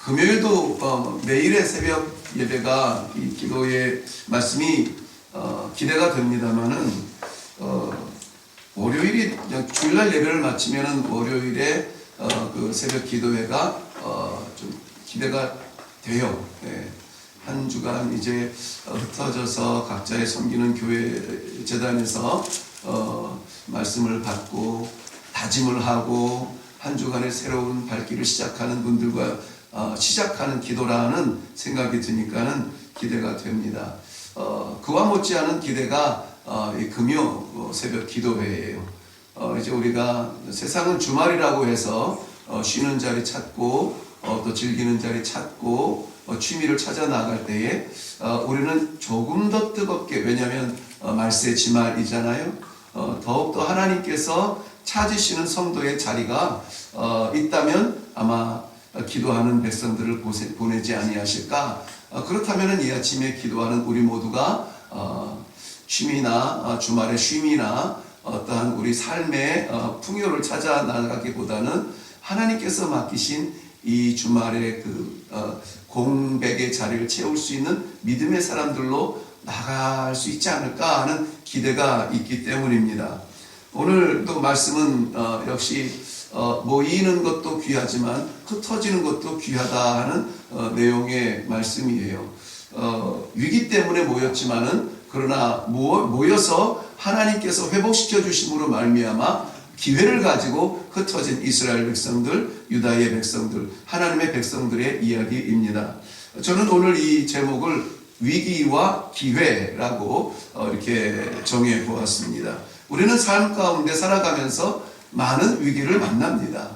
금요일도 매일의 새벽 예배가 이 기도의 말씀이 기대가 됩니다만은 월요일이 그냥 주일날 예배를 마치면은 월요일에 그 새벽 기도회가 좀 기대가 돼요. 네. 한 주간 이제 흩어져서 각자의 섬기는 교회 재단에서 말씀을 받고 다짐을 하고 한 주간의 새로운 발길을 시작하는 분들과 시작하는 기도라는 생각이 드니까는 기대가 됩니다. 그와 못지않은 기대가 이 금요 새벽 기도회예요. 이제 우리가 세상은 주말이라고 해서 쉬는 자리 찾고 또 즐기는 자리 찾고 취미를 찾아 나갈 때에 우리는 조금 더 뜨겁게, 왜냐하면 말세 지말이잖아요. 더욱더 하나님께서 찾으시는 성도의 자리가 있다면 아마 기도하는 백성들을 보내지 아니하실까. 그렇다면 이 아침에 기도하는 우리 모두가 취미나 주말의 쉼이나 어떠한 우리 삶의 풍요를 찾아 나가기보다는 하나님께서 맡기신 이 주말의 그 공백의 자리를 채울 수 있는 믿음의 사람들로 나갈 수 있지 않을까 하는 기대가 있기 때문입니다. 오늘도 말씀은 역시 모이는 것도 귀하지만 흩어지는 것도 귀하다 하는 내용의 말씀이에요. 위기 때문에 모였지만은 그러나 모여서 하나님께서 회복시켜 주심으로 말미암아 기회를 가지고 흩어진 이스라엘 백성들, 유다의 백성들, 하나님의 백성들의 이야기입니다. 저는 오늘 이 제목을 위기와 기회라고 이렇게 정해 보았습니다. 우리는 삶 가운데 살아가면서 많은 위기를 만납니다.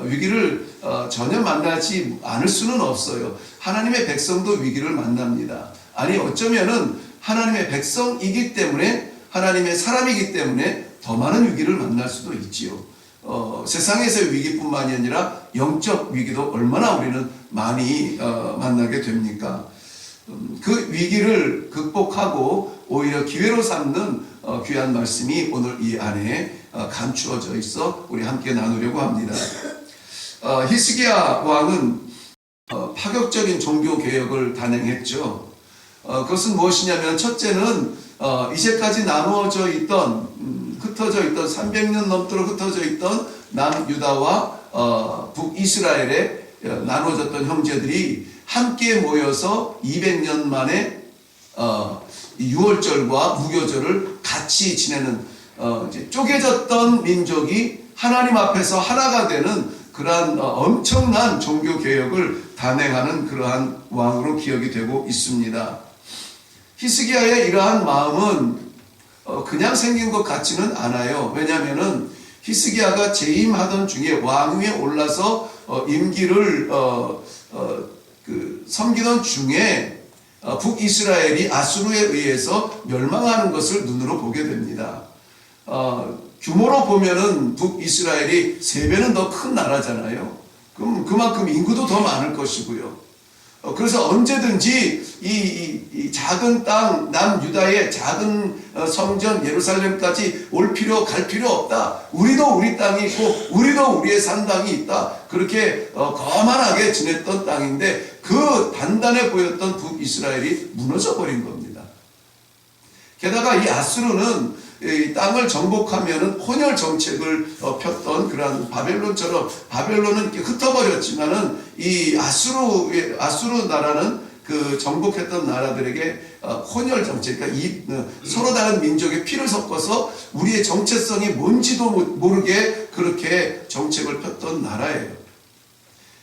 위기를 전혀 만나지 않을 수는 없어요. 하나님의 백성도 위기를 만납니다. 아니 어쩌면은 하나님의 백성이기 때문에, 하나님의 사람이기 때문에 더 많은 위기를 만날 수도 있지요. 세상에서의 위기뿐만이 아니라 영적 위기도 얼마나 우리는 많이 만나게 됩니까? 그 위기를 극복하고 오히려 기회로 삼는 귀한 말씀이 오늘 이 안에 감추어져 있어 우리 함께 나누려고 합니다. 히스기야 왕은 파격적인 종교 개혁을 단행했죠. 그것은 무엇이냐면 첫째는 이제까지 나누어져 있던 흩어져 있던 300년 넘도록 흩어져 있던 남유다와 북이스라엘에 나눠졌던 형제들이 함께 모여서 200년 만에 유월절과 무교절을 같이 지내는 이제 쪼개졌던 민족이 하나님 앞에서 하나가 되는 그러한 엄청난 종교 개혁을 단행하는 그러한 왕으로 기억이 되고 있습니다. 히스기야의 이러한 마음은 그냥 생긴 것 같지는 않아요. 왜냐하면은 히스기야가 재임하던 중에 왕위에 올라서 임기를 섬기던 중에 북이스라엘이 아수르에 의해서 멸망하는 것을 눈으로 보게 됩니다. 규모로 보면은 북이스라엘이 3배는 더 큰 나라잖아요. 그럼 그만큼 인구도 더 많을 것이고요. 그래서 언제든지 이 작은 땅 남유다의 작은 성전 예루살렘까지 갈 필요 없다. 우리도 우리 땅이 있고 우리도 우리의 산당이 있다. 그렇게 거만하게 지냈던 땅인데 그 단단해 보였던 북이스라엘이 무너져 버린 겁니다. 게다가 이 아수르는 이 땅을 정복하면은 혼혈 정책을 폈던 그러한 바벨론처럼, 바벨론은 흩어버렸지만은 이 아수르 나라는 그 정복했던 나라들에게 혼혈 정책, 그러니까 서로 다른 민족의 피를 섞어서 우리의 정체성이 뭔지도 모르게 그렇게 정책을 폈던 나라예요.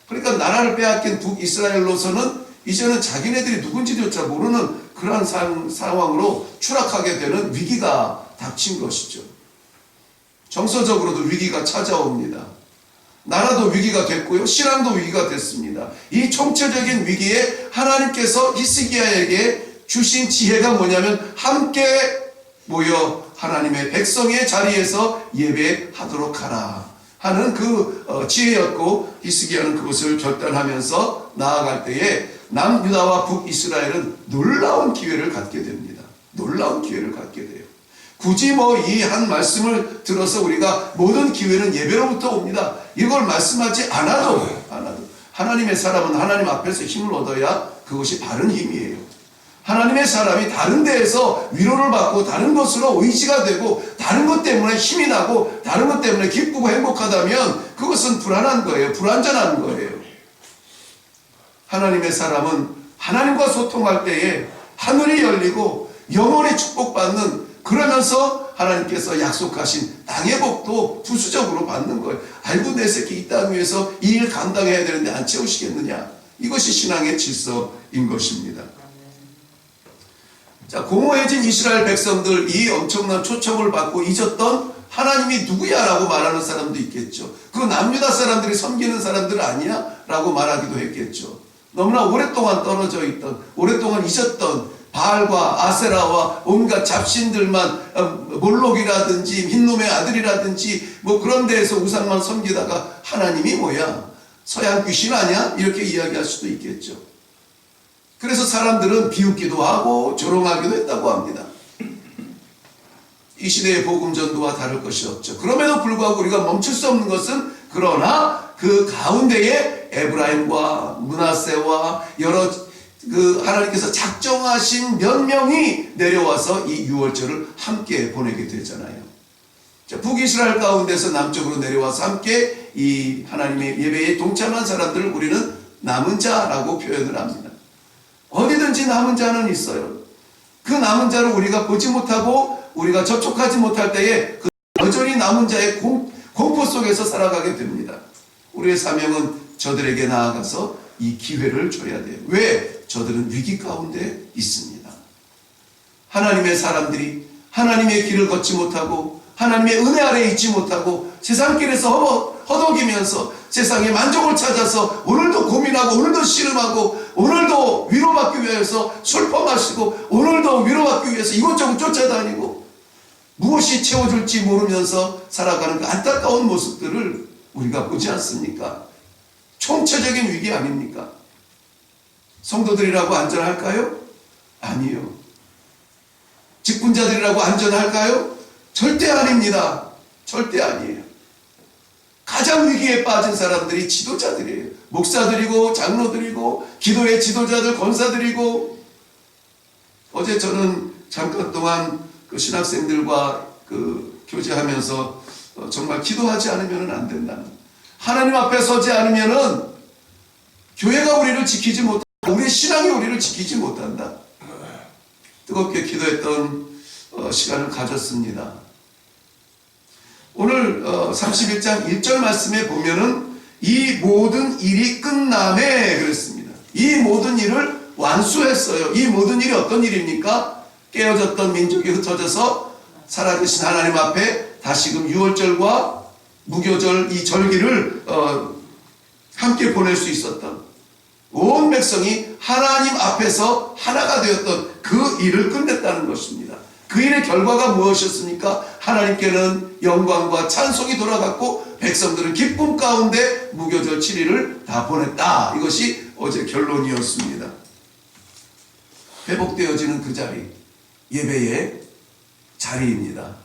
그러니까 나라를 빼앗긴 북이스라엘로서는 이제는 자기네들이 누군지조차 모르는 그러한 상황으로 추락하게 되는 위기가 닥친 것이죠. 정서적으로도 위기가 찾아옵니다. 나라도 위기가 됐고요. 신앙도 위기가 됐습니다. 이 총체적인 위기에 하나님께서 히스기야에게 주신 지혜가 뭐냐면 함께 모여 하나님의 백성의 자리에서 예배하도록 하라 하는 그 지혜였고, 히스기야는 그것을 결단하면서 나아갈 때에 남유다와 북이스라엘은 놀라운 기회를 갖게 됩니다. 놀라운 기회를 갖게 돼요. 굳이 이 한 말씀을 들어서 우리가 모든 기회는 예배로부터 옵니다, 이걸 말씀하지 않아도 하나님의 사람은 하나님 앞에서 힘을 얻어야 그것이 바른 힘이에요. 하나님의 사람이 다른 데에서 위로를 받고 다른 것으로 의지가 되고 다른 것 때문에 힘이 나고 다른 것 때문에 기쁘고 행복하다면 그것은 불안한 거예요. 불완전한 거예요. 하나님의 사람은 하나님과 소통할 때에 하늘이 열리고 영원히 축복받는, 그러면서 하나님께서 약속하신 땅의 복도 부수적으로 받는 거예요. 아이고 내 새끼 이 땅 위에서 이 일 감당해야 되는데 안 채우시겠느냐. 이것이 신앙의 질서인 것입니다. 자, 공허해진 이스라엘 백성들, 이 엄청난 초청을 받고 잊었던 하나님이 누구야? 라고 말하는 사람도 있겠죠. 그 남유다 사람들이 섬기는 사람들 아니야? 라고 말하기도 했겠죠. 너무나 오랫동안 떨어져 있던, 오랫동안 잊었던 바알과 아세라와 온갖 잡신들만, 몰록이라든지 흰놈의 아들이라든지 뭐 그런 데에서 우상만 섬기다가 하나님이 뭐야? 서양 귀신 아니야? 이렇게 이야기할 수도 있겠죠. 그래서 사람들은 비웃기도 하고 조롱하기도 했다고 합니다. 이 시대의 복음 전도와 다를 것이 없죠. 그럼에도 불구하고 우리가 멈출 수 없는 것은, 그러나 그 가운데에 에브라임과 므낫세와 여러 하나님께서 작정하신 몇 명이 내려와서 이 유월절을 함께 보내게 되잖아요. 자, 북이스라엘 가운데서 남쪽으로 내려와서 함께 이 하나님의 예배에 동참한 사람들을 우리는 남은 자라고 표현을 합니다. 어디든지 남은 자는 있어요. 그 남은 자를 우리가 보지 못하고 우리가 접촉하지 못할 때에 그 여전히 남은 자의 공포 속에서 살아가게 됩니다. 우리의 사명은 저들에게 나아가서 이 기회를 줘야 돼요. 왜? 저들은 위기 가운데 있습니다. 하나님의 사람들이 하나님의 길을 걷지 못하고 하나님의 은혜 아래에 있지 못하고 세상길에서 허덕이면서 세상의 만족을 찾아서 오늘도 고민하고 오늘도 씨름하고 오늘도 위로받기 위해서 술퍼 마시고 오늘도 위로받기 위해서 이곳저곳 쫓아다니고 무엇이 채워줄지 모르면서 살아가는 그 안타까운 모습들을 우리가 보지 않습니까? 총체적인 위기 아닙니까? 성도들이라고 안전할까요? 아니요. 직분자들이라고 안전할까요? 절대 아닙니다. 절대 아니에요. 가장 위기에 빠진 사람들이 지도자들이에요. 목사들이고 장로들이고 기도의 지도자들, 권사들이고. 어제 저는 잠깐 동안 그 신학생들과 교제하면서 정말 기도하지 않으면 안 된다. 하나님 앞에 서지 않으면은 교회가 우리를 지키지 못한다. 우리의 신앙이 우리를 지키지 못한다. 뜨겁게 기도했던 시간을 가졌습니다. 오늘 31장 1절 말씀에 보면은 이 모든 일이 끝남에 그랬습니다. 이 모든 일을 완수했어요. 이 모든 일이 어떤 일입니까? 깨어졌던 민족이 흩어져서 살아계신 하나님 앞에 다시금 유월절과 무교절 이 절기를 함께 보낼 수 있었던, 온 백성이 하나님 앞에서 하나가 되었던 그 일을 끝냈다는 것입니다. 그 일의 결과가 무엇이었습니까? 하나님께는 영광과 찬송이 돌아갔고 백성들은 기쁨 가운데 무교절 7일을 다 보냈다. 이것이 어제 결론이었습니다. 회복되어지는 그 자리, 예배의 자리입니다.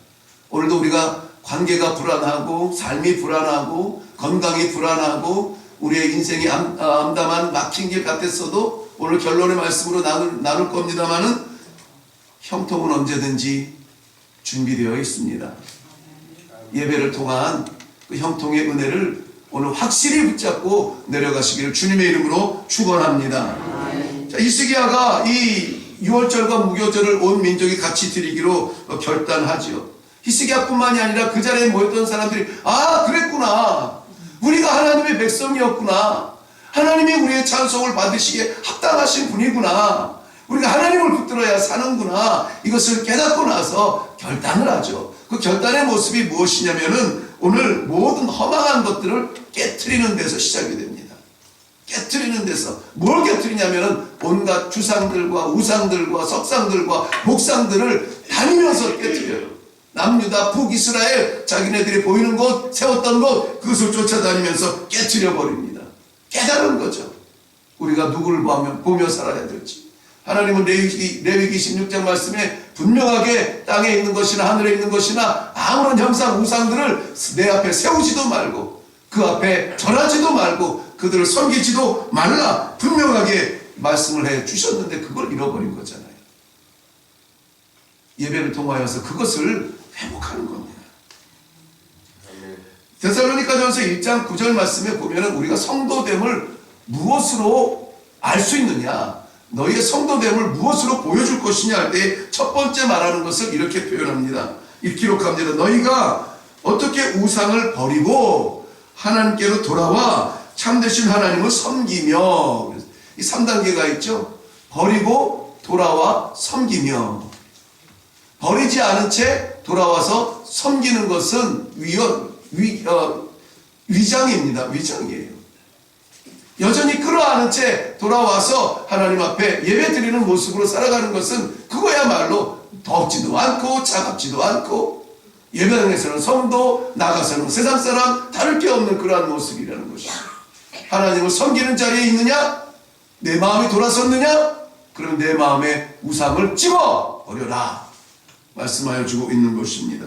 오늘도 우리가 관계가 불안하고 삶이 불안하고 건강이 불안하고 우리의 인생이 암담한 막힌 길 같았어도 오늘 결론의 말씀으로 나눌 겁니다마는 형통은 언제든지 준비되어 있습니다. 예배를 통한 그 형통의 은혜를 오늘 확실히 붙잡고 내려가시기를 주님의 이름으로 축원합니다. 자, 히스기야가 이 유월절과 무교절을 온 민족이 같이 드리기로 결단하지요. 히스기야뿐만이 아니라 그 자리에 모였던 사람들이 그랬구나. 우리가 하나님의 백성이었구나. 하나님이 우리의 찬송을 받으시기에 합당하신 분이구나. 우리가 하나님을 붙들어야 사는구나. 이것을 깨닫고 나서 결단을 하죠. 그 결단의 모습이 무엇이냐면은 오늘 모든 허망한 것들을 깨트리는 데서 시작이 됩니다. 깨트리는 데서 뭘 깨트리냐면은 온갖 주상들과 우상들과 석상들과 목상들을 다니면서 깨트려요. 남유다 북이스라엘 자기네들이 보이는 곳, 세웠던 곳, 그것을 쫓아다니면서 깨트려 버립니다. 깨달은 거죠. 우리가 누구를 보며 살아야 될지. 하나님은 레위기 16장 말씀에 분명하게 땅에 있는 것이나 하늘에 있는 것이나 아무런 형상 우상들을 내 앞에 세우지도 말고 그 앞에 절하지도 말고 그들을 섬기지도 말라 분명하게 말씀을 해 주셨는데 그걸 잃어버린 거잖아요. 예배를 통하여서 그것을 회복하는 겁니다. 데살로니가전서 1장 9절 말씀에 보면은 우리가 성도됨을 무엇으로 알 수 있느냐, 너희의 성도됨을 무엇으로 보여줄 것이냐 할 때 첫 번째 말하는 것을 이렇게 표현합니다. 기록합니다. 너희가 어떻게 우상을 버리고 하나님께로 돌아와 참되신 하나님을 섬기며, 이 3단계가 있죠. 버리고 돌아와 섬기며. 버리지 않은 채 돌아와서 섬기는 것은 위장입니다. 위장이에요. 여전히 끌어안은 채 돌아와서 하나님 앞에 예배 드리는 모습으로 살아가는 것은 그거야말로 덥지도 않고 차갑지도 않고 예배당에서는 성도, 나가서는 세상 사람 다를 게 없는 그러한 모습이라는 것이죠. 하나님을 섬기는 자리에 있느냐? 내 마음이 돌아섰느냐? 그럼 내 마음의 우상을 집어버려라 말씀하여 주고 있는 것입니다.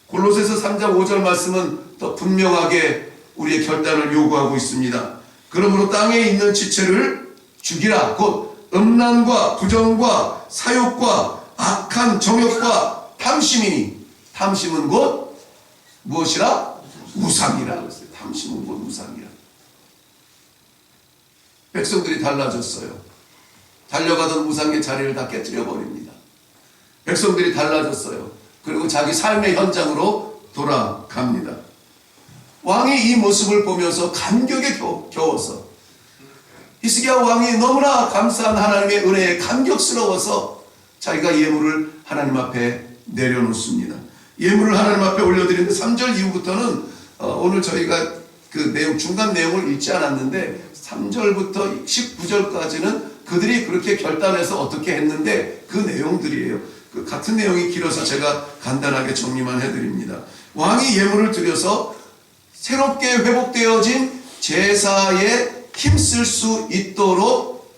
골로새서 3장 5절 말씀은 더 분명하게 우리의 결단을 요구하고 있습니다. 그러므로 땅에 있는 지체를 죽이라. 곧 음란과 부정과 사욕과 악한 정욕과 탐심이니, 탐심은 곧 무엇이라? 우상이라 그랬어요. 탐심은 곧 우상이라. 백성들이 달라졌어요. 달려가던 우상의 자리를 다 깨뜨려 버립니다. 백성들이 달라졌어요. 그리고 자기 삶의 현장으로 돌아갑니다. 왕이 이 모습을 보면서 감격에 겨워서, 히스기야 왕이 너무나 감사한 하나님의 은혜에 감격스러워서 자기가 예물을 하나님 앞에 내려놓습니다. 예물을 하나님 앞에 올려드리는데 3절 이후부터는 오늘 저희가 그 내용, 중간 내용을 읽지 않았는데 3절부터 19절까지는 그들이 그렇게 결단해서 어떻게 했는데 그 내용들이에요. 그 같은 내용이 길어서 제가 간단하게 정리만 해드립니다. 왕이 예물을 드려서 새롭게 회복되어진 제사에 힘쓸 수 있도록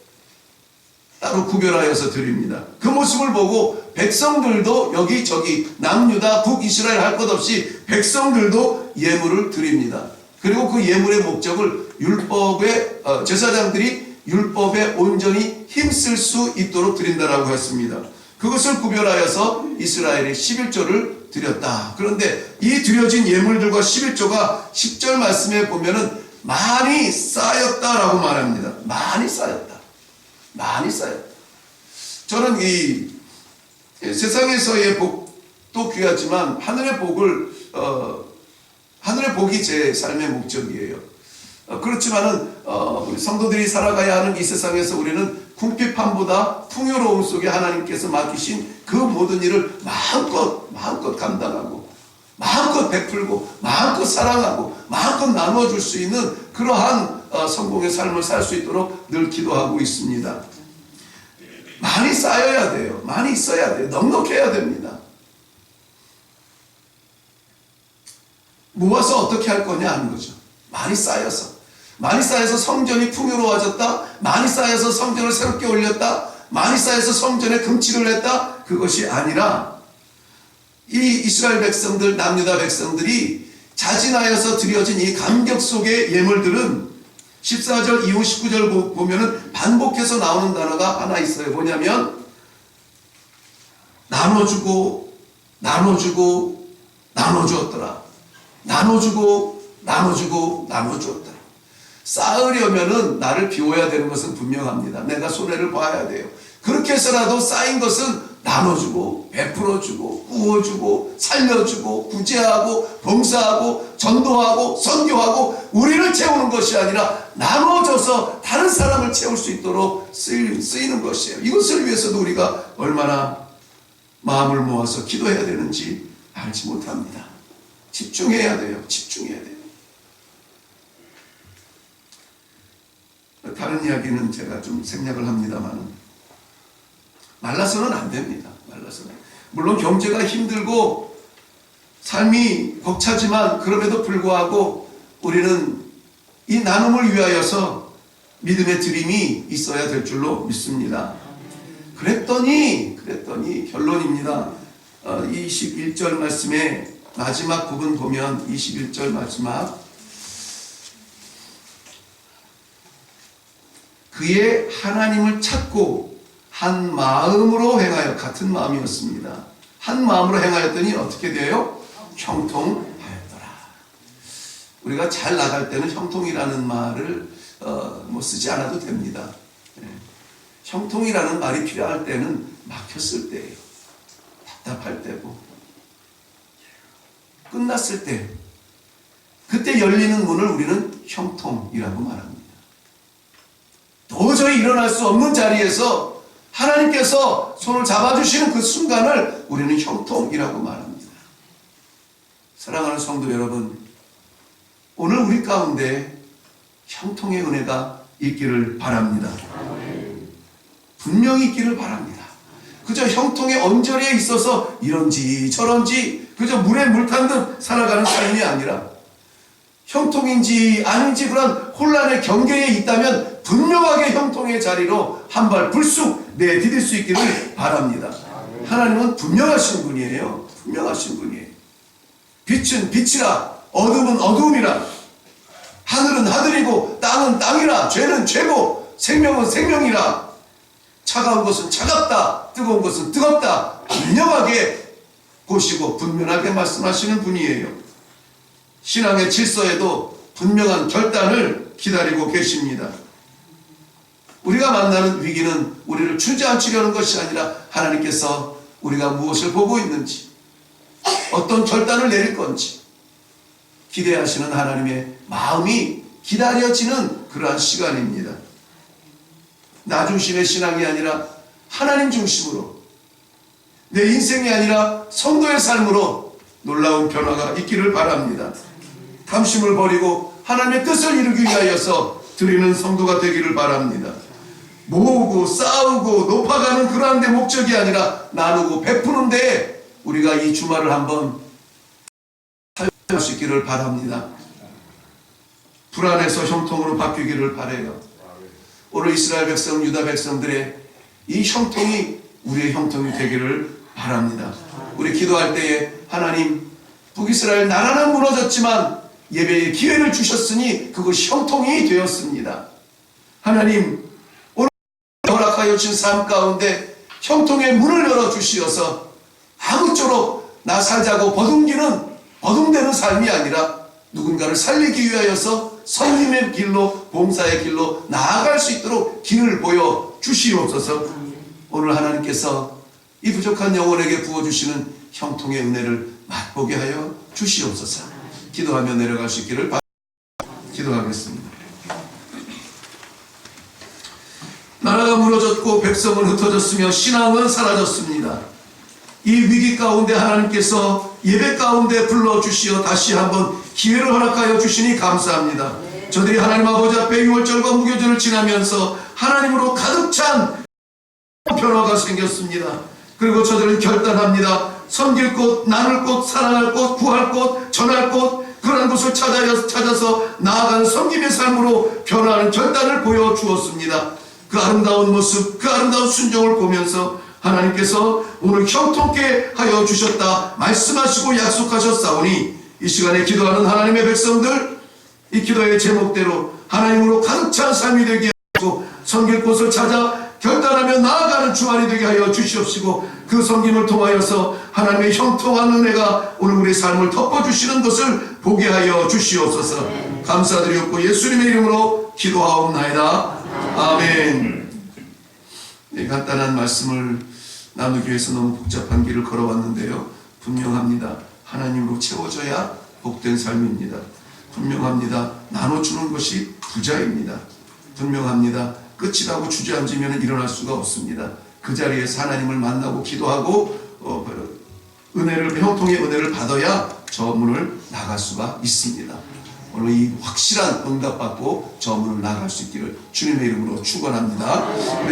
따로 구별하여서 드립니다. 그 모습을 보고 백성들도 여기저기 남유다 북이스라엘 할 것 없이 백성들도 예물을 드립니다. 그리고 그 예물의 목적을 율법의 제사장들이 율법에 온전히 힘쓸 수 있도록 드린다라고 했습니다. 그것을 구별하여서 이스라엘이 11조를 드렸다. 그런데 이 드려진 예물들과 11조가 10절 말씀에 보면은 많이 쌓였다라고 말합니다. 많이 쌓였다. 많이 쌓였다. 저는 이 세상에서의 복도 귀하지만 하늘의 복이 제 삶의 목적이에요. 그렇지만은 우리 성도들이 살아가야 하는 이 세상에서 우리는 궁핍함보다 풍요로움 속에 하나님께서 맡기신 그 모든 일을 마음껏 감당하고 마음껏 베풀고 마음껏 사랑하고 마음껏 나눠줄 수 있는 그러한 성공의 삶을 살 수 있도록 늘 기도하고 있습니다. 많이 쌓여야 돼요. 많이 있어야 돼요. 넉넉해야 됩니다. 모아서 어떻게 할 거냐 하는 거죠. 많이 쌓여서 성전이 풍요로워졌다. 많이 쌓여서 성전을 새롭게 올렸다. 많이 쌓여서 성전에 금칠을 했다. 그것이 아니라 이 이스라엘 백성들, 남유다 백성들이 자진하여서 드려진 이 감격 속의 예물들은 14절 이후 19절 보면은 반복해서 나오는 단어가 하나 있어요. 뭐냐면 나눠주고 나눠주었더라. 나눠주었더라. 쌓으려면은 나를 비워야 되는 것은 분명합니다. 내가 손해를 봐야 돼요. 그렇게 해서라도 쌓인 것은 나눠주고 베풀어주고 구워주고 살려주고 구제하고 봉사하고 전도하고 선교하고 우리를 채우는 것이 아니라 나눠줘서 다른 사람을 채울 수 있도록 쓰이는 것이에요. 이것을 위해서도 우리가 얼마나 마음을 모아서 기도해야 되는지 알지 못합니다. 집중해야 돼요. 다른 이야기는 제가 좀 생략을 합니다만 말라서는 안 됩니다. 물론 경제가 힘들고 삶이 벅차지만 그럼에도 불구하고 우리는 이 나눔을 위하여서 믿음의 드림이 있어야 될 줄로 믿습니다. 그랬더니 결론입니다. 21절 말씀의 마지막 부분 보면 21절 마지막 그의 하나님을 찾고 한 마음으로 행하여, 같은 마음이었습니다. 한 마음으로 행하였더니 어떻게 돼요? 형통하였더라. 우리가 잘 나갈 때는 형통이라는 말을 쓰지 않아도 됩니다. 형통이라는 말이 필요할 때는 막혔을 때예요. 답답할 때고 끝났을 때, 그때 열리는 문을 우리는 형통이라고 말합니다. 도저히 일어날 수 없는 자리에서 하나님께서 손을 잡아주시는 그 순간을 우리는 형통이라고 말합니다. 사랑하는 성도 여러분, 오늘 우리 가운데 형통의 은혜가 있기를 바랍니다. 분명히 있기를 바랍니다. 그저 형통의 언저리에 있어서 이런지 저런지 그저 물에 물 탄 듯 살아가는 삶이 아니라, 형통인지 아닌지 그런 혼란의 경계에 있다면 분명하게 형통의 자리로 한 발 불쑥 내디딜 수 있기를 바랍니다. 하나님은 분명하신 분이에요. 분명하신 분이에요. 빛은 빛이라, 어둠은 어둠이라, 하늘은 하늘이고 땅은 땅이라, 죄는 죄고 생명은 생명이라, 차가운 것은 차갑다, 뜨거운 것은 뜨겁다, 분명하게 보시고 분명하게 말씀하시는 분이에요. 신앙의 질서에도 분명한 결단을 기다리고 계십니다. 우리가 만나는 위기는 우리를 주저앉히려는 것이 아니라 하나님께서 우리가 무엇을 보고 있는지, 어떤 결단을 내릴 건지 기대하시는 하나님의 마음이 기다려지는 그러한 시간입니다. 나 중심의 신앙이 아니라 하나님 중심으로, 내 인생이 아니라 성도의 삶으로 놀라운 변화가 있기를 바랍니다. 탐심을 버리고 하나님의 뜻을 이루기 위하여서 드리는 성도가 되기를 바랍니다. 모으고 싸우고 높아가는 그러한 데 목적이 아니라 나누고 베푸는 데 우리가 이 주말을 한번 사용할 수 있기를 바랍니다. 불안해서 형통으로 바뀌기를 바라요. 오늘 이스라엘 백성, 유다 백성들의 이 형통이 우리의 형통이 되기를 바랍니다. 우리 기도할 때에 하나님, 북이스라엘 나라는 무너졌지만 예배의 기회를 주셨으니 그것이 형통이 되었습니다. 하나님, 오늘 허락하여 주신 삶 가운데 형통의 문을 열어주시어서 아무쪼록 나 살자고 버둥대는 삶이 아니라 누군가를 살리기 위하여서 성님의 길로, 봉사의 길로 나아갈 수 있도록 길을 보여 주시옵소서. 오늘 하나님께서 이 부족한 영혼에게 부어주시는 형통의 은혜를 맛보게 하여 주시옵소서. 기도하며 내려갈 수 있기를 기도하겠습니다. 나라가 무너졌고 백성은 흩어졌으며 신앙은 사라졌습니다. 이 위기 가운데 하나님께서 예배 가운데 불러주시어 다시 한번 기회를 허락하여 주시니 감사합니다. 저들이 하나님 아버지 앞에 유월절과 무교절을 지나면서 하나님으로 가득 찬 변화가 생겼습니다. 그리고 저들은 결단합니다. 섬길 곳, 나눌 곳, 사랑할 곳, 구할 곳, 전할 곳, 그런 곳을 찾아서 나아가는 섬김의 삶으로 변화하는 결단을 보여주었습니다. 그 아름다운 모습, 그 아름다운 순종을 보면서 하나님께서 오늘 형통케 하여 주셨다 말씀하시고 약속하셨사오니 이 시간에 기도하는 하나님의 백성들, 이 기도의 제목대로 하나님으로 가득 찬 삶이 되게 하시고 섬길 곳을 찾아 결단하며 나아가는 주말이 되게 하여 주시옵시고 그 섬김을 통하여서 하나님의 형통한 은혜가 오늘 우리 삶을 덮어주시는 것을 보게 하여 주시옵소서. 감사드리옵고 예수님의 이름으로 기도하옵나이다. 아멘. 네, 간단한 말씀을 나누기 위해서 너무 복잡한 길을 걸어왔는데요. 분명합니다. 하나님으로 채워져야 복된 삶입니다. 분명합니다. 나눠주는 것이 부자입니다. 분명합니다. 끝이라고 주저앉으면 일어날 수가 없습니다. 그 자리에서 하나님을 만나고 기도하고 은혜를, 형통의 은혜를 받아야 저 문을 나갈 수가 있습니다. 오늘 이 확실한 응답받고 저 문을 나갈 수 있기를 주님의 이름으로 축원합니다.